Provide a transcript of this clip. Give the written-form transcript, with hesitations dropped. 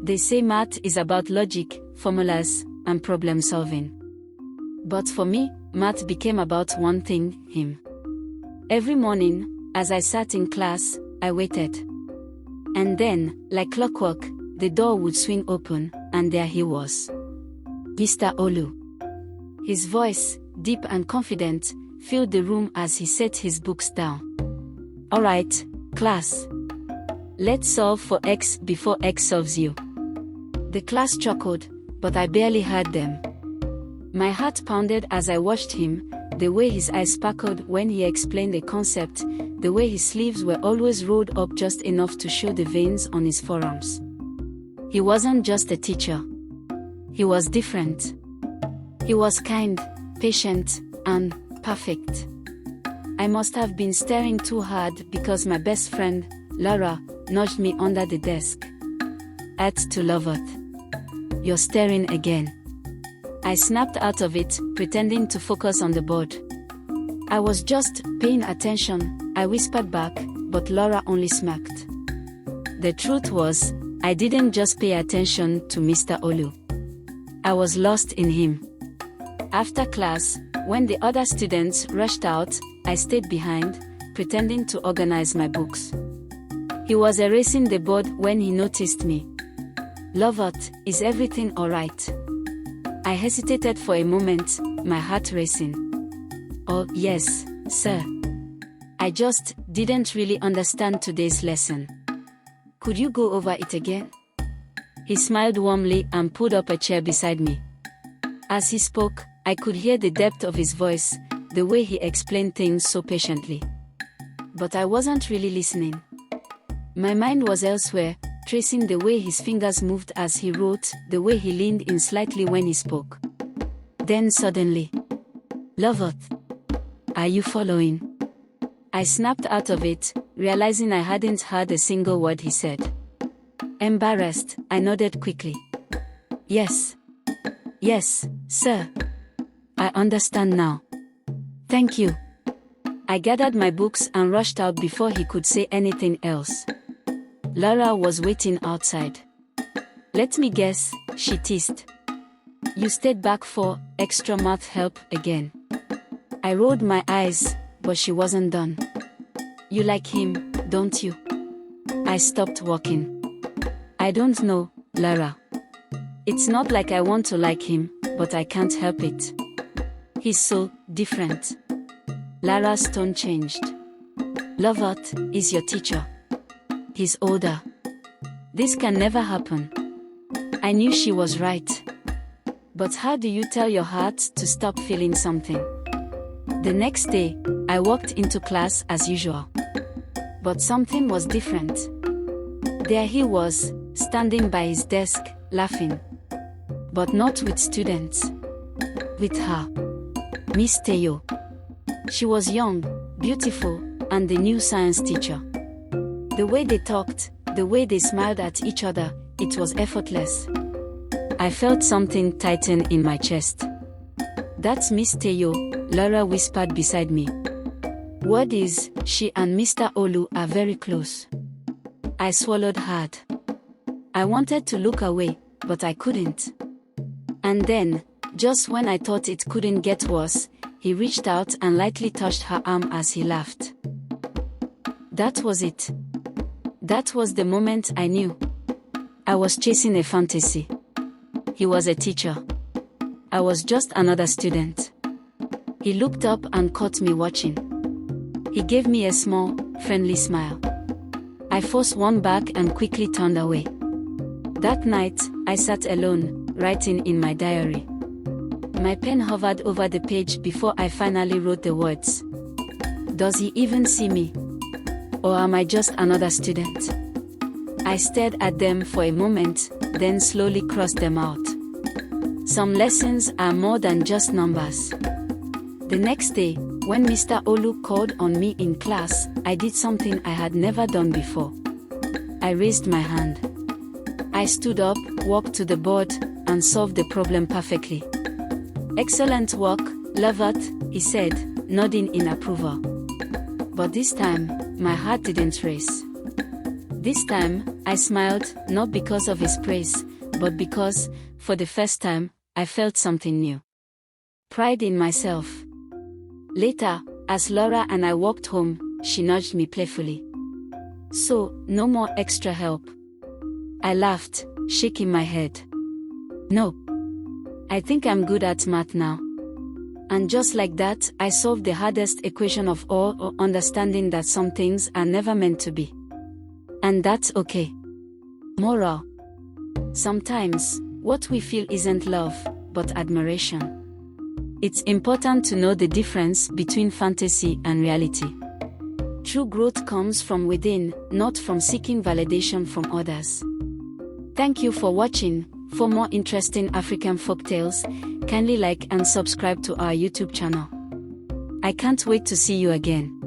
They say math is about logic, formulas, and problem solving. But for me, math became about one thing, him. Every morning, as I sat in class, I waited. And then, like clockwork, the door would swing open, and there he was. Mr. Olu. His voice, deep and confident, filled the room as he set his books down. "All right, class. Let's solve for x before x solves you." The class chuckled, but I barely heard them. My heart pounded as I watched him, the way his eyes sparkled when he explained a concept, the way his sleeves were always rolled up just enough to show the veins on his forearms. He wasn't just a teacher. He was different. He was kind, patient, and perfect. I must have been staring too hard because my best friend, Laura, nudged me under the desk. "Add to Loveth. You're staring again." I snapped out of it, pretending to focus on the board. "I was just paying attention," I whispered back, but Laura only smirked. The truth was, I didn't just pay attention to Mr. Olu. I was lost in him. After class, when the other students rushed out, I stayed behind, pretending to organize my books. He was erasing the board when he noticed me. "Loveth, is everything all right?" I hesitated for a moment, my heart racing. "Oh, yes, sir. I just didn't really understand today's lesson. Could you go over it again?" He smiled warmly and pulled up a chair beside me. As he spoke, I could hear the depth of his voice, the way he explained things so patiently. But I wasn't really listening. My mind was elsewhere, tracing the way his fingers moved as he wrote, the way he leaned in slightly when he spoke. Then suddenly, "Loveth, are you following?" I snapped out of it, realizing I hadn't heard a single word he said. Embarrassed, I nodded quickly. "Yes. Yes, sir. I understand now. Thank you." I gathered my books and rushed out before he could say anything else. Laura was waiting outside. "Let me guess," she teased. "You stayed back for extra math help again." I rolled my eyes, but she wasn't done. "You like him, don't you?" I stopped walking. "I don't know, Lara. It's not like I want to like him, but I can't help it. He's so different." Lara's tone changed. "Loveth is your teacher. He's older. This can never happen." I knew she was right. But how do you tell your heart to stop feeling something? The next day, I walked into class as usual. But something was different. There he was, standing by his desk, laughing. But not with students. With her. Miss Teo. She was young, beautiful, and the new science teacher. The way they talked, the way they smiled at each other, it was effortless. I felt something tighten in my chest. "That's Miss Teo," Laura whispered beside me. "Word is, she and Mr. Olu are very close." I swallowed hard. I wanted to look away, but I couldn't. And then, just when I thought it couldn't get worse, he reached out and lightly touched her arm as he laughed. That was it. That was the moment I knew. I was chasing a fantasy. He was a teacher. I was just another student. He looked up and caught me watching. He gave me a small, friendly smile. I forced one back and quickly turned away. That night, I sat alone, writing in my diary. My pen hovered over the page before I finally wrote the words. Does he even see me? Or am I just another student? I stared at them for a moment, then slowly crossed them out. Some lessons are more than just numbers. The next day, when Mr. Olu called on me in class, I did something I had never done before. I raised my hand. I stood up, walked to the board, and solved the problem perfectly. Excellent work, Loveth, he said, nodding in approval. But this time, my heart didn't race. This time, I smiled, not because of his praise, but because, for the first time, I felt something new. Pride in myself. Later, as Laura and I walked home, she nudged me playfully. "So, no more extra help?" I laughed, shaking my head. "No. I think I'm good at math now." And just like that, I solved the hardest equation of all, or understanding that some things are never meant to be. And that's okay. Moral. Sometimes, what we feel isn't love, but admiration. It's important to know the difference between fantasy and reality. True growth comes from within, not from seeking validation from others. Thank you for watching. For more interesting African folktales, kindly like and subscribe to our YouTube channel. I can't wait to see you again.